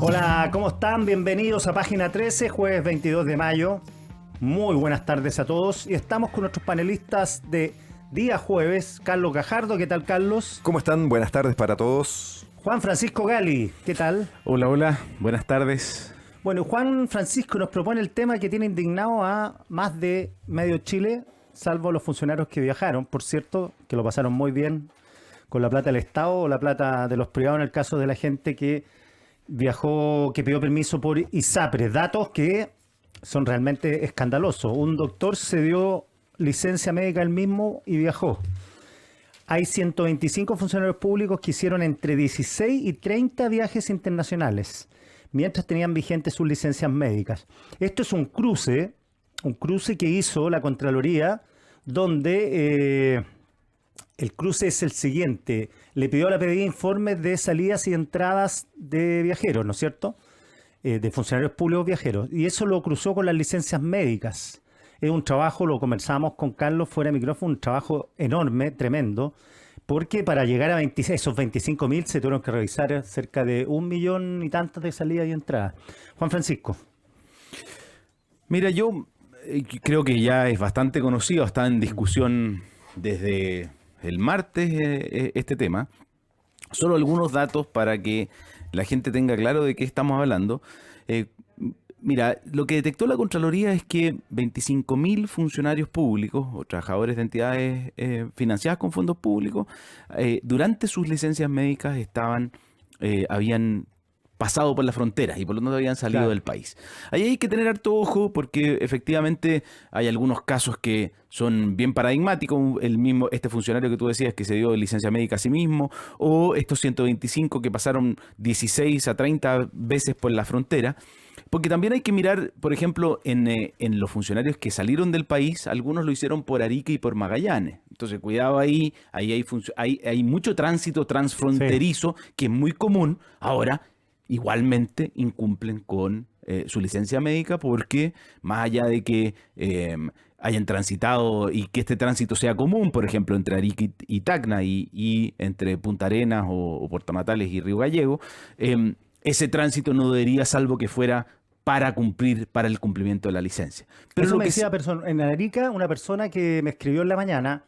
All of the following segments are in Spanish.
Hola, ¿cómo están? Bienvenidos a Página 13, jueves 22 de mayo. Muy buenas tardes a todos. Y estamos con nuestros panelistas de día jueves. Carlos Gajardo, ¿qué tal, Carlos? ¿Cómo están? Buenas tardes para todos. Juan Francisco Gali, ¿qué tal? Hola, hola, buenas tardes. Bueno, Juan Francisco nos propone el tema que tiene indignado a más de medio Chile, salvo los funcionarios que viajaron, por cierto, que lo pasaron muy bien con la plata del Estado o la plata de los privados en el caso de la gente que viajó, que pidió permiso por ISAPRE. Datos que son realmente escandalosos. Un doctor se dio licencia médica él mismo y viajó. Hay 125 funcionarios públicos que hicieron entre 16 y 30 viajes internacionales, mientras tenían vigentes sus licencias médicas. Esto es un cruce que hizo la Contraloría, donde el cruce es el siguiente. Le pidió a la PDI informes de salidas y entradas de viajeros, ¿no es cierto? De funcionarios públicos viajeros. Y eso lo cruzó con las licencias médicas. Es un trabajo, lo conversamos con Carlos fuera de micrófono, un trabajo enorme, tremendo, porque para llegar a esos 25.000 se tuvieron que revisar cerca de 1 millón y tantas de salidas y entradas. Juan Francisco. Mira, yo creo que ya es bastante conocido, está en discusión desde el martes este tema. Solo algunos datos para que la gente tenga claro de qué estamos hablando. Mira, lo que detectó la Contraloría es que 25.000 funcionarios públicos o trabajadores de entidades financiadas con fondos públicos, durante sus licencias médicas habían pasado por la frontera y por lo tanto habían salido del país. Ahí hay que tener harto ojo porque efectivamente hay algunos casos que son bien paradigmáticos. Este funcionario que tú decías que se dio licencia médica a sí mismo, o estos 125 que pasaron 16 a 30 veces por la frontera. Porque también hay que mirar, por ejemplo, en los funcionarios que salieron del país, algunos lo hicieron por Arica y por Magallanes. Entonces, cuidado ahí hay mucho tránsito transfronterizo que es muy común. Ahora, igualmente incumplen con su licencia médica porque más allá de que hayan transitado y que este tránsito sea común, por ejemplo, entre Arica y Tacna y entre Punta Arenas o Puerto Natales y Río Gallego, ese tránsito no debería, salvo que fuera para el cumplimiento de la licencia. Pero eso me decía en Arica una persona que me escribió en la mañana,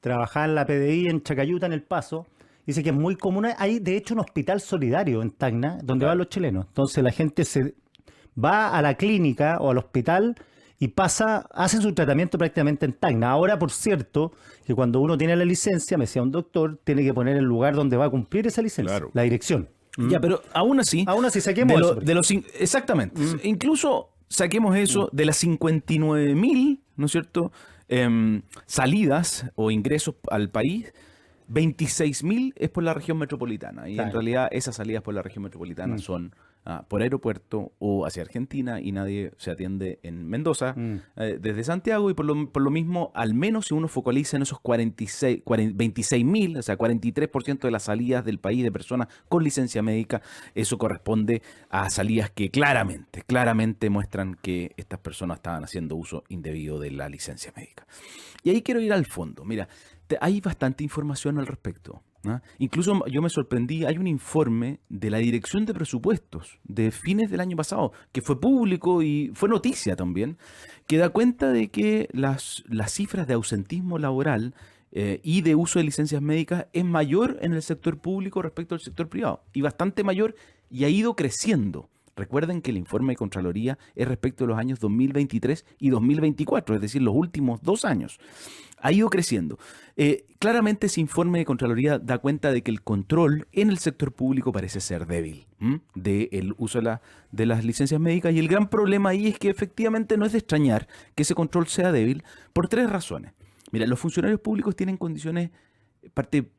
trabajaba en la PDI en Chacayuta, en El Paso. Dice que es muy común. Hay, de hecho, un hospital solidario en Tacna, donde van los chilenos. Entonces la gente se va a la clínica o al hospital y hace su tratamiento prácticamente en Tacna. Ahora, por cierto, que cuando uno tiene la licencia, me decía un doctor, tiene que poner el lugar donde va a cumplir esa licencia, claro, la dirección. Ya, pero aún así saquemos eso. Exactamente. Incluso saquemos eso de las 59.000, ¿no es cierto?, salidas o ingresos al país. 26.000 es por la región metropolitana y en realidad esas salidas por la región metropolitana son por aeropuerto o hacia Argentina y nadie se atiende en Mendoza desde Santiago y por lo mismo, al menos si uno focaliza en esos 26.000, o sea, 43% de las salidas del país de personas con licencia médica, eso corresponde a salidas que claramente muestran que estas personas estaban haciendo uso indebido de la licencia médica. Y ahí quiero ir al fondo. Mira, hay bastante información al respecto, ¿no? Incluso yo me sorprendí, hay un informe de la Dirección de Presupuestos de fines del año pasado, que fue público y fue noticia también, que da cuenta de que las cifras de ausentismo laboral y de uso de licencias médicas es mayor en el sector público respecto al sector privado, y bastante mayor, y ha ido creciendo. Recuerden que el informe de Contraloría es respecto a los años 2023 y 2024, es decir, los últimos 2 años. Ha ido creciendo. Claramente ese informe de Contraloría da cuenta de que el control en el sector público parece ser débil del uso de las licencias médicas, y el gran problema ahí es que efectivamente no es de extrañar que ese control sea débil por 3 razones. Mira, los funcionarios públicos tienen condiciones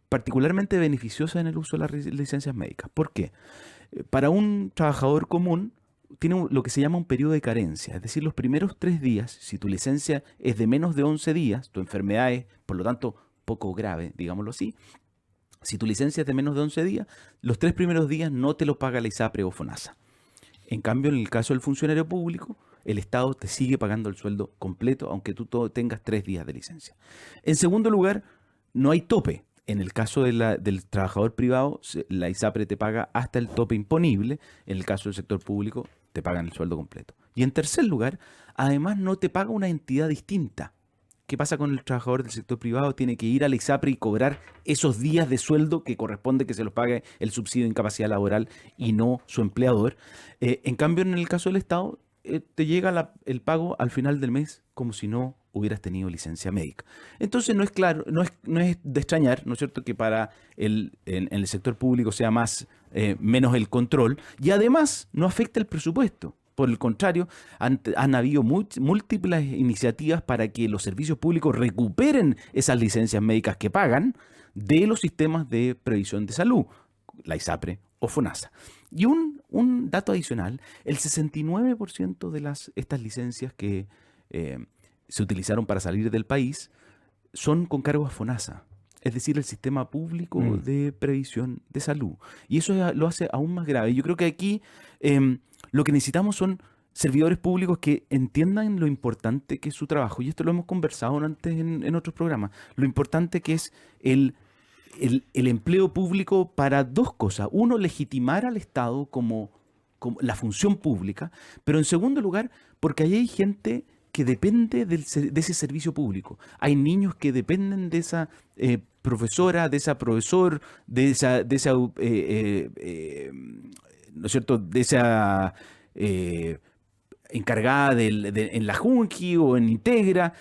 particularmente beneficiosas en el uso de las licencias médicas. ¿Por qué? Para un trabajador común tiene lo que se llama un periodo de carencia, es decir, los primeros 3 días, si tu licencia es de menos de 11 días, tu enfermedad es, por lo tanto, poco grave, digámoslo así, si tu licencia es de menos de 11 días, los 3 primeros días no te lo paga la ISAPRE o FONASA. En cambio, en el caso del funcionario público, el Estado te sigue pagando el sueldo completo, aunque tú tengas 3 días de licencia. En segundo lugar, no hay tope. En el caso del trabajador privado, la ISAPRE te paga hasta el tope imponible. En el caso del sector público, te pagan el sueldo completo. Y en tercer lugar, además no te paga una entidad distinta. ¿Qué pasa con el trabajador del sector privado? Tiene que ir a la ISAPRE y cobrar esos días de sueldo que corresponde que se los pague el subsidio de incapacidad laboral y no su empleador. En cambio, en el caso del Estado, te llega el pago al final del mes como si no hubieras tenido licencia médica. Entonces no es claro, no es de extrañar, ¿no es cierto?, que para en el sector público sea menos el control, y además no afecta el presupuesto. Por el contrario, han habido múltiples iniciativas para que los servicios públicos recuperen esas licencias médicas que pagan de los sistemas de previsión de salud, la ISAPRE o FONASA. Y un dato adicional, el 69% de estas licencias que se utilizaron para salir del país son con cargo a FONASA, es decir, el sistema público de previsión de salud. Y eso lo hace aún más grave. Yo creo que aquí lo que necesitamos son servidores públicos que entiendan lo importante que es su trabajo. Y esto lo hemos conversado antes en otros programas. Lo importante que es el empleo público para dos cosas. Uno, legitimar al Estado como la función pública, pero en segundo lugar, porque ahí hay gente que depende de ese servicio público. Hay niños que dependen de esa profesora, de esa profesor, de esa ¿no es cierto?, de esa encargada en la Junji o en Integra.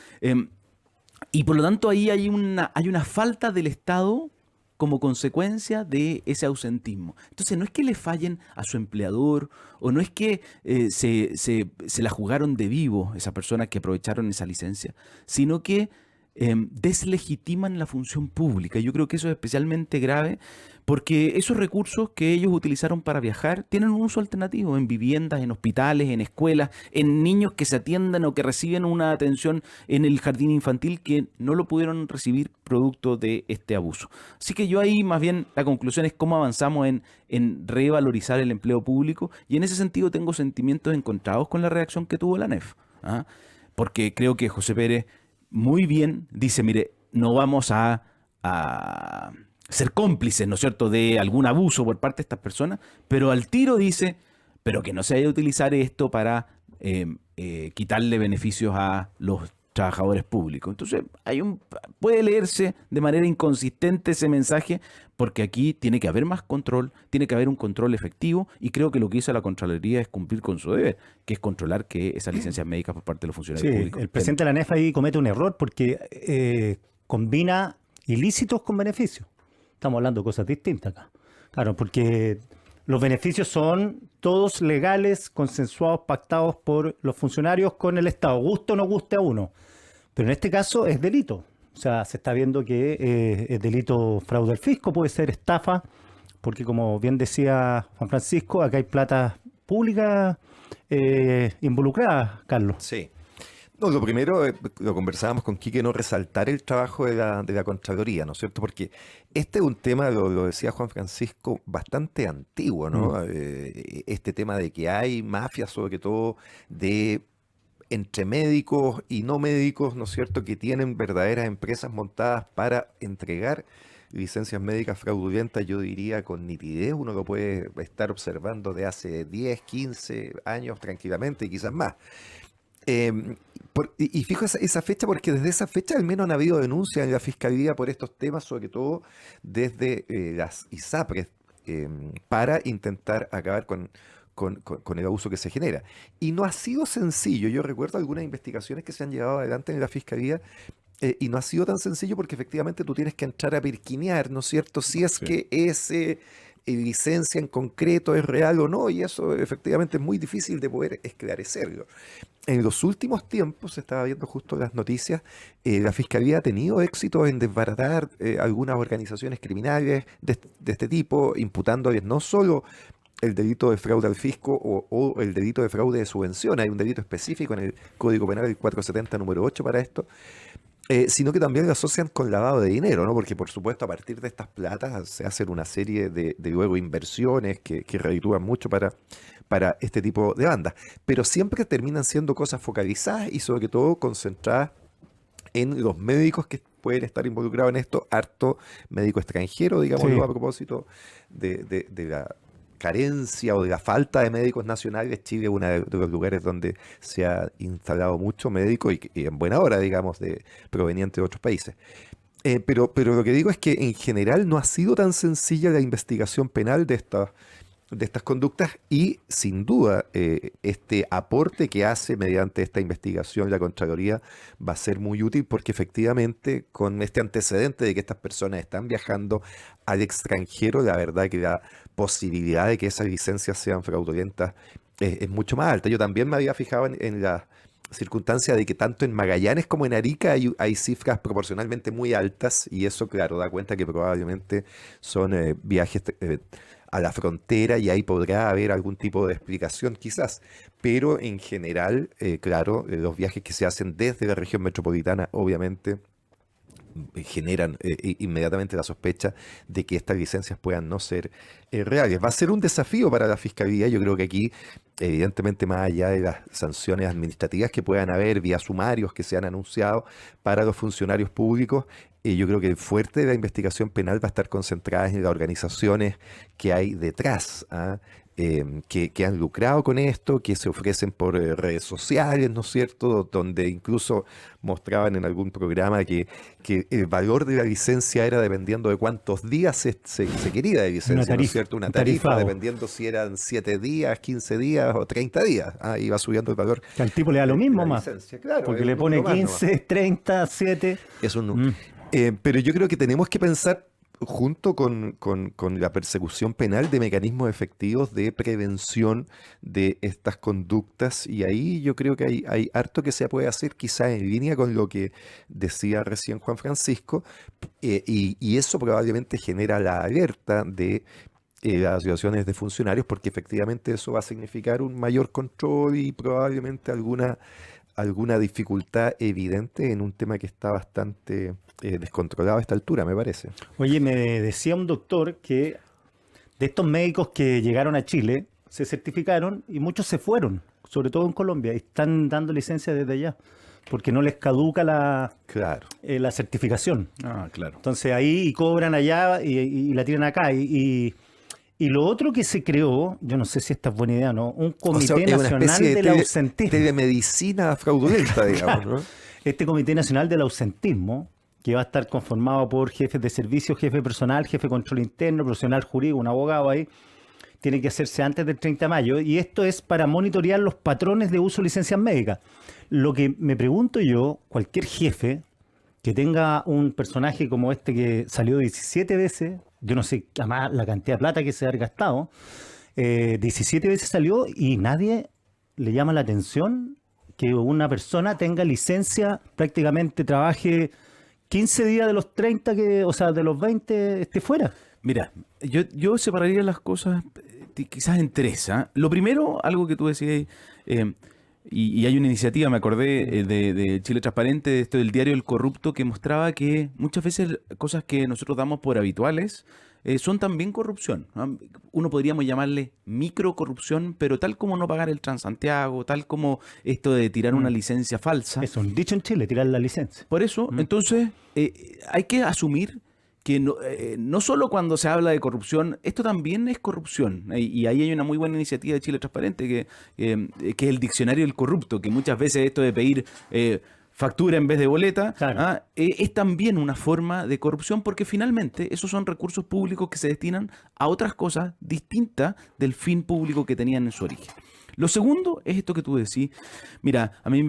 Y por lo tanto ahí hay una falta del Estado como consecuencia de ese ausentismo. Entonces no es que le fallen a su empleador o no es que se la jugaron de vivo esas personas que aprovecharon esa licencia, sino que deslegitiman la función pública. Yo creo que eso es especialmente grave porque esos recursos que ellos utilizaron para viajar tienen un uso alternativo en viviendas, en hospitales, en escuelas, en niños que se atiendan o que reciben una atención en el jardín infantil que no lo pudieron recibir producto de este abuso. Así que yo ahí más bien la conclusión es cómo avanzamos en revalorizar el empleo público, y en ese sentido tengo sentimientos encontrados con la reacción que tuvo la ANEF, porque creo que José Pérez muy bien dice, mire, no vamos a ser cómplices, ¿no es cierto?, de algún abuso por parte de estas personas, pero al tiro dice, pero que no se haya de utilizar esto para quitarle beneficios a los trabajadores públicos. Entonces, puede leerse de manera inconsistente ese mensaje, porque aquí tiene que haber más control, tiene que haber un control efectivo, y creo que lo que hizo la Contraloría es cumplir con su deber, que es controlar que esas licencias médicas por parte de los funcionarios públicos. El presidente de la ANEF ahí comete un error porque combina ilícitos con beneficios. Estamos hablando de cosas distintas acá. Claro, porque los beneficios son todos legales, consensuados, pactados por los funcionarios con el Estado, guste o no guste a uno. Pero en este caso es delito. O sea, se está viendo que es delito fraude al fisco, puede ser estafa, porque como bien decía Juan Francisco, acá hay plata pública involucrada, Carlos. Sí. No, lo primero, lo conversábamos con Quique, no resaltar el trabajo de la Contraloría, ¿no es cierto? Porque este es un tema, lo decía Juan Francisco, bastante antiguo, ¿no? Este tema de que hay mafias, sobre todo, entre médicos y no médicos, ¿no es cierto?, que tienen verdaderas empresas montadas para entregar licencias médicas fraudulentas, yo diría con nitidez. Uno lo puede estar observando de hace 10, 15 años tranquilamente y quizás más. Y fijo esa fecha porque desde esa fecha al menos han habido denuncias en la Fiscalía por estos temas, sobre todo desde las ISAPRES, para intentar acabar con el abuso que se genera. Y no ha sido sencillo. Yo recuerdo algunas investigaciones que se han llevado adelante en la Fiscalía, y no ha sido tan sencillo porque efectivamente tú tienes que entrar a perquinear, ¿no es cierto?, si es que ese licencia en concreto es real o no, y eso efectivamente es muy difícil de poder esclarecerlo. En los últimos tiempos, se estaba viendo justo las noticias, la Fiscalía ha tenido éxito en desbaratar algunas organizaciones criminales de este tipo, imputándoles no solo el delito de fraude al fisco o el delito de fraude de subvención. Hay un delito específico en el Código Penal, el 470, número 8, para esto, sino que también lo asocian con lavado de dinero, ¿no? Porque por supuesto a partir de estas platas se hacen una serie de luego inversiones que reditúan mucho para este tipo de bandas, pero siempre terminan siendo cosas focalizadas y sobre todo concentradas en los médicos que pueden estar involucrados en esto, harto médico extranjero, digámoslo, Sí. a propósito de la carencia o de la falta de médicos nacionales. Chile es uno de los lugares donde se ha instalado mucho médico y en buena hora, digamos, proveniente de otros países. Pero lo que digo es que en general no ha sido tan sencilla la investigación penal de estas conductas y sin duda este aporte que hace mediante esta investigación la Contraloría va a ser muy útil porque efectivamente con este antecedente de que estas personas están viajando al extranjero, la verdad que la posibilidad de que esas licencias sean fraudulentas es mucho más alta. Yo también me había fijado en la circunstancia de que tanto en Magallanes como en Arica hay cifras proporcionalmente muy altas y eso, claro, da cuenta que probablemente son viajes a la frontera y ahí podrá haber algún tipo de explicación quizás, pero en general, claro, los viajes que se hacen desde la región metropolitana obviamente generan inmediatamente la sospecha de que estas licencias puedan no ser reales. Va a ser un desafío para la Fiscalía. Yo creo que aquí, evidentemente, más allá de las sanciones administrativas que puedan haber vía sumarios que se han anunciado para los funcionarios públicos, yo creo que el fuerte de la investigación penal va a estar concentrada en las organizaciones que hay detrás, ¿ah? Que han lucrado con esto, que se ofrecen por redes sociales, ¿no es cierto? Donde incluso mostraban en algún programa que el valor de la licencia era dependiendo de cuántos días se quería de licencia, Una ¿no es tarifa, cierto? Una un tarifa tarifado. dependiendo si eran 7 días, 15 días o 30 días. Iba subiendo el valor Que al tipo le da lo de mismo la más. licencia. Claro, Porque es le un pone número más nomás. 15, 30, 7. Es un Mm. pero yo creo que tenemos que pensar junto con la persecución penal de mecanismos efectivos de prevención de estas conductas y ahí yo creo que hay harto que se puede hacer quizás en línea con lo que decía recién Juan Francisco y eso probablemente genera la alerta de las asociaciones de funcionarios porque efectivamente eso va a significar un mayor control y probablemente alguna dificultad evidente en un tema que está bastante descontrolado a esta altura, me parece. Oye, me decía un doctor que de estos médicos que llegaron a Chile, se certificaron y muchos se fueron, sobre todo en Colombia, y están dando licencia desde allá, porque no les caduca Claro. la certificación. Ah, claro. Entonces ahí y cobran allá y la tiran acá. Y lo otro que se creó, yo no sé si esta es buena idea o no, un O sea, Comité es una Nacional especie de del Ausentismo. telemedicina fraudulenta, digamos, ¿no? Este Comité Nacional del Ausentismo, que va a estar conformado por jefes de servicio, jefe de personal, jefe de control interno, profesional jurídico, un abogado ahí, tiene que hacerse antes del 30 de mayo. Y esto es para monitorear los patrones de uso de licencias médicas. Lo que me pregunto yo, cualquier jefe que tenga un personaje como este que salió 17 veces, yo no sé además la cantidad de plata que se ha gastado, 17 veces salió y nadie le llama la atención que una persona tenga licencia, prácticamente trabaje 15 días de los 30, o sea, de los 20 esté fuera. Mira, yo separaría las cosas quizás en tres. ¿Ah? Lo primero, algo que tú decías, y hay una iniciativa, me acordé, de Chile Transparente, de esto del diario El Corrupto, que mostraba que muchas veces cosas que nosotros damos por habituales son también corrupción, ¿no? Uno podríamos llamarle microcorrupción, pero tal como no pagar el Transantiago, tal como esto de tirar una licencia falsa. Es un dicho en Chile, tirar la licencia. Por eso, entonces, hay que asumir que no solo cuando se habla de corrupción, esto también es corrupción. Y ahí hay una muy buena iniciativa de Chile Transparente que es el diccionario del corrupto, que muchas veces esto de pedir factura en vez de boleta, Claro. es también una forma de corrupción porque finalmente esos son recursos públicos que se destinan a otras cosas distintas del fin público que tenían en su origen. Lo segundo es esto que tú decís. Mira, a mí,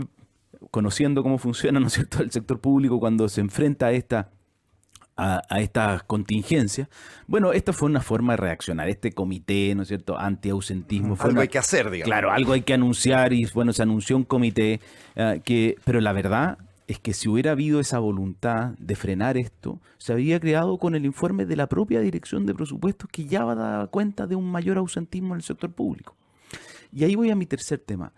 conociendo cómo funciona, ¿no es cierto?, el sector público cuando se enfrenta a esta contingencia. Bueno, esta fue una forma de reaccionar. Este comité, ¿no es cierto?, antiausentismo. Algo hay que hacer, digamos. Claro, algo hay que anunciar y bueno, se anunció un comité pero la verdad es que si hubiera habido esa voluntad de frenar esto, se habría creado con el informe de la propia Dirección de Presupuestos que ya daba cuenta de un mayor ausentismo en el sector público. Y ahí voy a mi tercer tema.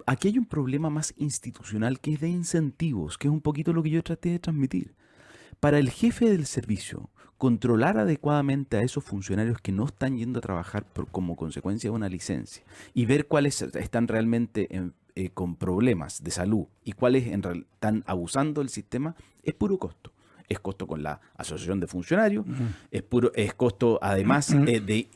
Aquí hay un problema más institucional que es de incentivos, que es un poquito lo que yo traté de transmitir. para el jefe del servicio controlar adecuadamente a esos funcionarios que no están yendo a trabajar como consecuencia de una licencia y ver cuáles están realmente con problemas de salud y cuáles están abusando del sistema, es puro costo. Es costo con la asociación de funcionarios, es costo además de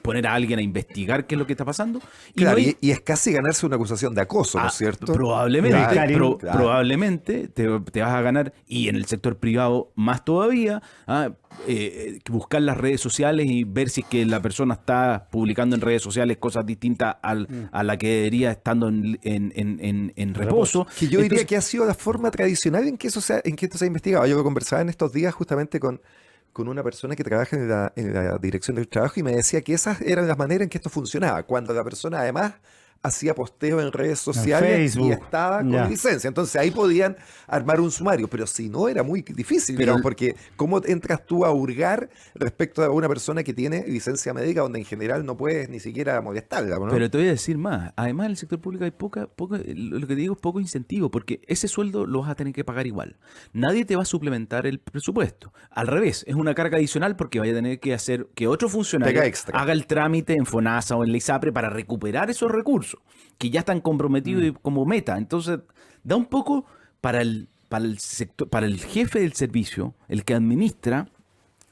poner a alguien a investigar qué es lo que está pasando. Y, claro, no hay, y es casi ganarse una acusación de acoso, ¿no es cierto? Probablemente, Claro. probablemente te vas a ganar, y en el sector privado más todavía, buscar las redes sociales y ver si es que la persona está publicando en redes sociales cosas distintas a la que debería estando en reposo. Que yo diría que ha sido la forma tradicional en que esto se ha investigado. Yo conversaba en estos días justamente con una persona que trabaja en la dirección del trabajo y me decía que esas eran las maneras en que esto funcionaba. Cuando la persona además hacía posteo en redes sociales Facebook. y estaba con Ya. licencia. Entonces ahí podían armar un sumario, pero si no era muy difícil, Pero- digamos, porque ¿cómo entras tú a hurgar respecto a una persona que tiene licencia médica donde en general no puedes ni siquiera molestarla, ¿no? Pero te voy a decir más. Además, en el sector público hay lo que te digo es poco incentivo, porque ese sueldo lo vas a tener que pagar igual. Nadie te va a suplementar el presupuesto. Al revés, es una carga adicional porque vaya a tener que hacer que otro funcionario Pega extra. haga el trámite en FONASA o en la ISAPRE para recuperar esos recursos que ya están comprometidos y como meta. Entonces, da un poco para el sector, para el jefe del servicio, el que administra,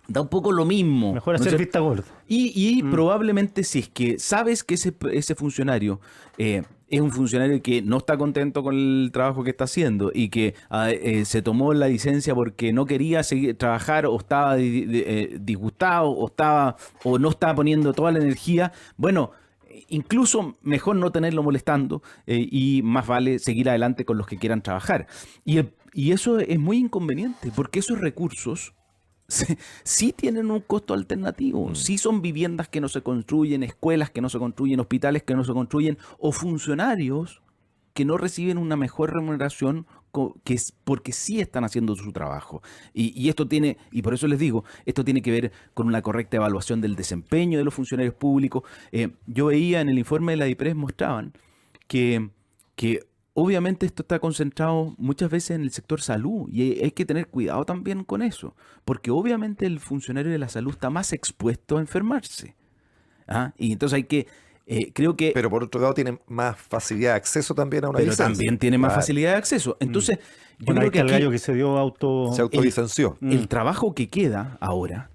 da un poco lo mismo. Mejor ¿no es hacer cierto? vista gorda. Y probablemente si es que sabes que ese funcionario es un funcionario que no está contento con el trabajo que está haciendo y que se tomó la licencia porque no quería seguir trabajar o estaba disgustado o no estaba poniendo toda la energía, bueno, incluso mejor no tenerlo molestando y más vale seguir adelante con los que quieran trabajar. Y eso es muy inconveniente porque esos recursos sí tienen un costo alternativo, sí son viviendas que no se construyen, escuelas que no se construyen, hospitales que no se construyen, o funcionarios que no reciben una mejor remuneración porque sí están haciendo su trabajo. Y esto tiene, y por eso les digo, esto tiene que ver con una correcta evaluación del desempeño de los funcionarios públicos. Yo veía en el informe de la DIPRES mostraban que obviamente esto está concentrado muchas veces en el sector salud y hay que tener cuidado también con eso, porque obviamente el funcionario de la salud está más expuesto a enfermarse. Y entonces hay que, creo que... Pero por otro lado tienen más facilidad de acceso también a una Pero licencia. también tiene más Claro. facilidad de acceso. Entonces, yo Bueno, ahí creo que está el aquí gallo que se dio auto... Se autolicenció. el trabajo que queda ahora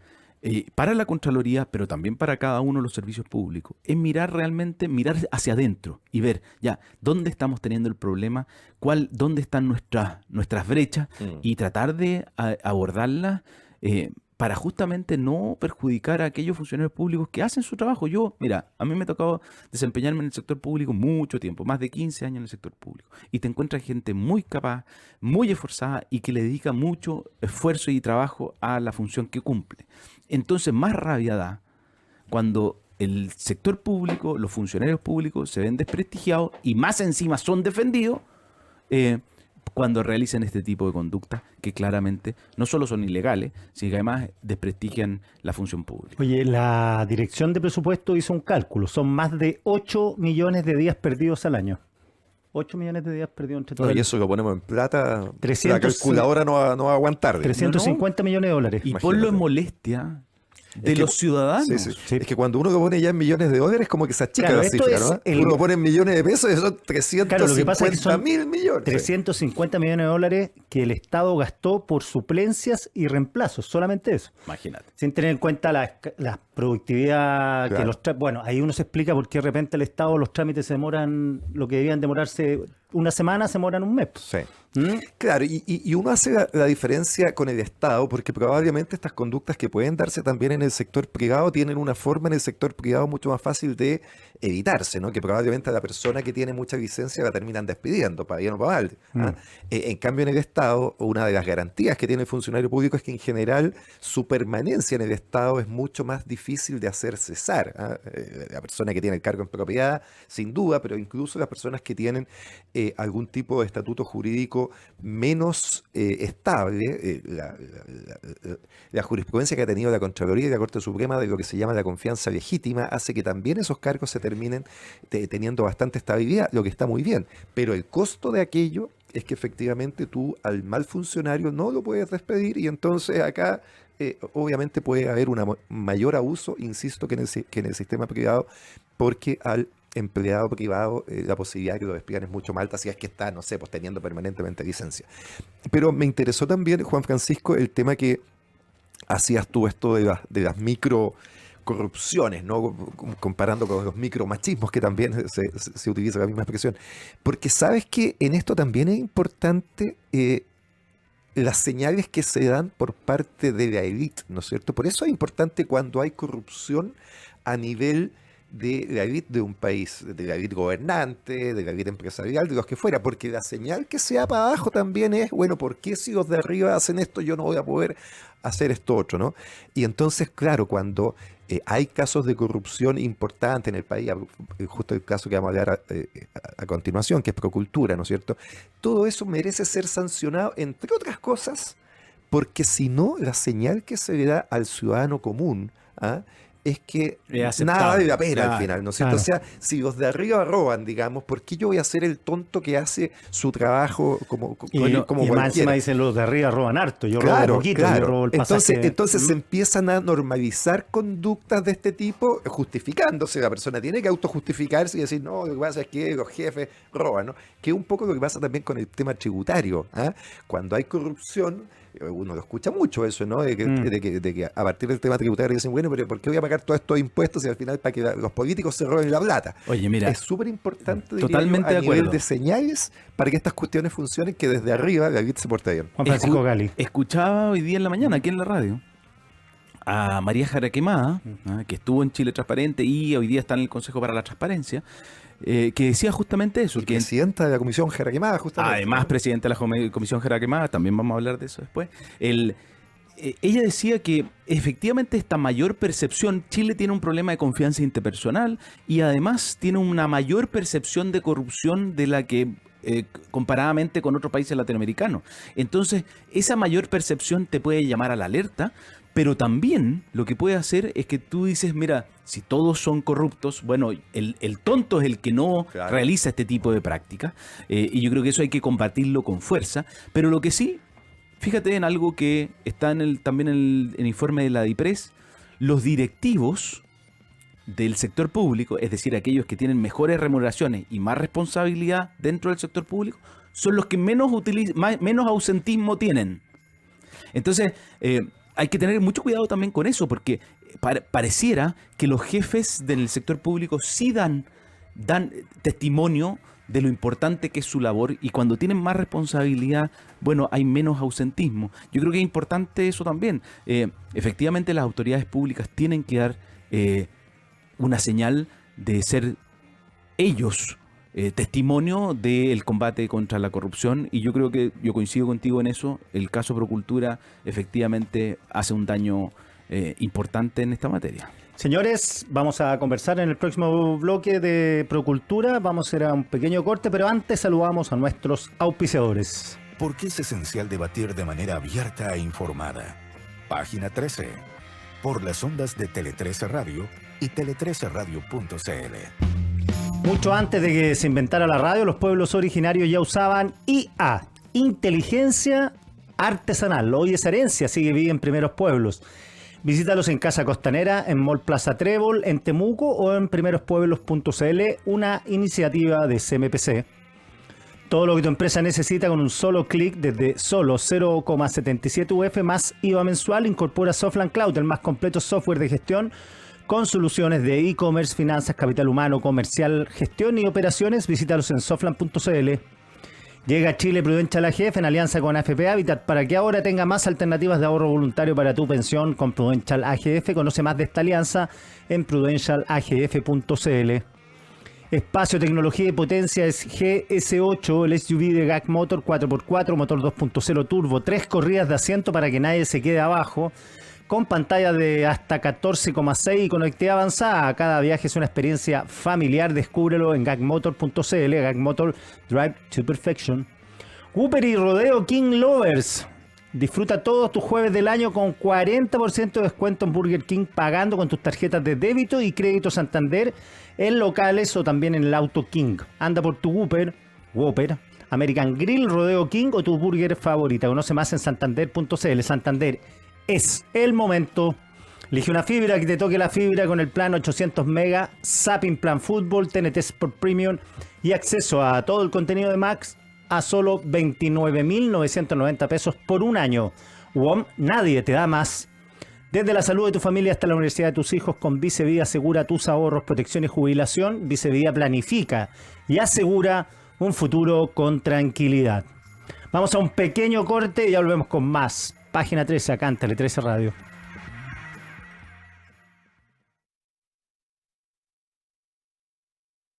para la Contraloría, pero también para cada uno de los servicios públicos, es mirar hacia adentro y ver ya dónde estamos teniendo el problema, dónde están nuestras brechas y tratar de abordarlas para justamente no perjudicar a aquellos funcionarios públicos que hacen su trabajo. A mí me ha tocado desempeñarme en el sector público mucho tiempo, más de 15 años en el sector público, y te encuentras gente muy capaz, muy esforzada y que le dedica mucho esfuerzo y trabajo a la función que cumple. Entonces, más rabia da cuando el sector público, los funcionarios públicos se ven desprestigiados y más encima son defendidos cuando realicen este tipo de conductas que claramente no solo son ilegales, sino que además desprestigian la función pública. Oye, la Dirección de Presupuesto hizo un cálculo. Son más de 8 millones de días perdidos al año. 8 millones de días perdidos entre todo No, y el- eso lo ponemos en plata. 300 la calculadora no va a aguantar. digamos. 350 millones de dólares. Y Imagínate. ponlo en molestia de Es que- los ciudadanos. Sí, sí. Sí. Es que cuando uno lo pone ya en millones de dólares, como que se achica Claro, la esto cifra, es ¿no? el- Uno lo pone en millones de pesos y son Claro, lo que pasa es que 350 son mil millones. 350 millones de dólares que el Estado gastó por suplencias y reemplazos. Solamente eso. Imagínate. Sin tener en cuenta la productividad que Claro. bueno, ahí uno se explica por qué de repente el Estado los trámites se demoran, lo que debían demorarse una semana, se demoran un mes. Sí. ¿Mm? Claro, y uno hace la diferencia con el Estado porque probablemente estas conductas que pueden darse también en el sector privado tienen una forma en el sector privado mucho más fácil de evitarse, ¿no? Que probablemente a la persona que tiene mucha licencia la terminan despidiendo, para bien o para mal. En cambio, en el Estado, una de las garantías que tiene el funcionario público es que en general su permanencia en el Estado es mucho más difícil de hacer cesar. La persona que tiene el cargo en propiedad, sin duda, pero incluso las personas que tienen algún tipo de estatuto jurídico menos estable, la jurisprudencia que ha tenido la Contraloría y la Corte Suprema de lo que se llama la confianza legítima hace que también esos cargos se terminen teniendo bastante estabilidad, lo que está muy bien, pero el costo de aquello es que efectivamente tú al mal funcionario no lo puedes despedir y entonces acá obviamente puede haber un mayor abuso, insisto, que en el sistema privado, porque al empleado privado la posibilidad de que lo despidan es mucho más alta si es que está, no sé, pues teniendo permanentemente licencia. Pero me interesó también, Juan Francisco, el tema que hacías tú esto de las micro corrupciones, ¿no? Comparando con los micromachismos, que también se utiliza la misma expresión. Porque sabes que en esto también es importante las señales que se dan por parte de la élite, ¿no es cierto? Por eso es importante cuando hay corrupción a nivel de la élite de un país, de la élite gobernante, de la élite empresarial, de los que fuera, porque la señal que se da para abajo también es, bueno, ¿por qué si los de arriba hacen esto yo no voy a poder hacer esto otro, ¿no? Y entonces, claro, cuando hay casos de corrupción importantes en el país, justo el caso que vamos a hablar a continuación, que es Procultura, ¿no es cierto? Todo eso merece ser sancionado, entre otras cosas, porque si no, la señal que se le da al ciudadano común, ¿ah?, es que nada vale la pena al final, ¿no es cierto? Claro. O sea, si los de arriba roban, digamos, ¿por qué yo voy a ser el tonto que hace su trabajo como Y más cualquiera? encima dicen los de arriba roban harto, yo robo Claro, poquito, claro. yo robo el pasaje. Entonces se empiezan a normalizar conductas de este tipo, justificándose. La persona tiene que autojustificarse y decir, no, lo que pasa es que los jefes roban, ¿no? Que es un poco lo que pasa también con el tema tributario, ¿ah? Cuando hay corrupción, uno lo escucha mucho eso, ¿no? De que a partir del tema tributario dicen, bueno, pero ¿por qué voy a pagar todos estos impuestos y al final para que los políticos se roben la plata? Oye, mira, Es súper importante totalmente a de nivel acuerdo. de señales para que estas cuestiones funcionen, que desde arriba la élite se porte bien. Juan Francisco Gali. Escuchaba hoy día en la mañana aquí en la radio a María Jaraquemada, que estuvo en Chile Transparente y hoy día está en el Consejo para la Transparencia, que decía justamente eso. Que Presidenta de la Comisión Jaraquemada, justamente. además, presidente de la Comisión Jaraquemada, también vamos a hablar de eso después. Ella decía que efectivamente esta mayor percepción, Chile tiene un problema de confianza interpersonal y además tiene una mayor percepción de corrupción de la que comparadamente con otros países latinoamericanos. Entonces, esa mayor percepción te puede llamar a la alerta, pero también lo que puede hacer es que tú dices, mira, si todos son corruptos, bueno, el tonto es el que no realiza este tipo de prácticas, y yo creo que eso hay que combatirlo con fuerza, pero lo que sí, fíjate en algo que está también en el informe de la DIPRES, los directivos del sector público, es decir, aquellos que tienen mejores remuneraciones y más responsabilidad dentro del sector público, son los que menos ausentismo tienen. Entonces, hay que tener mucho cuidado también con eso, porque pareciera que los jefes del sector público sí dan testimonio de lo importante que es su labor, y cuando tienen más responsabilidad, bueno, hay menos ausentismo. Yo creo que es importante eso también. Efectivamente, las autoridades públicas tienen que dar una señal de ser ellos testimonio del combate contra la corrupción, y yo creo que yo coincido contigo en eso. El caso Procultura efectivamente hace un daño importante en esta materia. Señores, vamos a conversar en el próximo bloque de Procultura. Vamos a hacer un pequeño corte, pero antes saludamos a nuestros auspiciadores. ¿Por qué es esencial debatir de manera abierta e informada? Página 13. Por las ondas de Tele 13 Radio y tele13radio.cl. Mucho antes de que se inventara la radio, los pueblos originarios ya usaban IA, inteligencia artesanal. Hoy esa herencia sigue viva en primeros pueblos. Visítalos en Casa Costanera, en Mall Plaza Trébol, en Temuco o en primerospueblos.cl, una iniciativa de CMPC. Todo lo que tu empresa necesita con un solo clic desde solo 0,77 UF más IVA mensual. Incorpora Softland Cloud, el más completo software de gestión con soluciones de e-commerce, finanzas, capital humano, comercial, gestión y operaciones. Visítalos en softland.cl. Llega a Chile Prudential AGF en alianza con AFP Habitat para que ahora tenga más alternativas de ahorro voluntario para tu pensión con Prudential AGF. Conoce más de esta alianza en prudentialagf.cl. Espacio, tecnología y potencia es GS8, el SUV de GAC Motor 4x4, motor 2.0 turbo, 3 corridas de asiento para que nadie se quede abajo, con pantalla de hasta 14,6 y conectividad avanzada. Cada viaje es una experiencia familiar. Descúbrelo en gacmotor.cl. GAC Motor, Drive to Perfection. Whopper y Rodeo King Lovers. Disfruta todos tus jueves del año con 40% de descuento en Burger King pagando con tus tarjetas de débito y crédito Santander en locales o también en el Auto King. Anda por tu Whopper American Grill, Rodeo King o tu burger favorita. Conoce más en santander.cl. Santander, es el momento. Elige una fibra que te toque la fibra con el plan 800 mega, Zapping Plan Fútbol, TNT Sport Premium y acceso a todo el contenido de Max a solo 29.990 pesos por un año. WOM, nadie te da más. Desde la salud de tu familia hasta la universidad de tus hijos, con Vicevía asegura tus ahorros, protección y jubilación. Vicevía planifica y asegura un futuro con tranquilidad. Vamos a un pequeño corte y ya volvemos con más. Página 13 acá en Tele 13 Radio.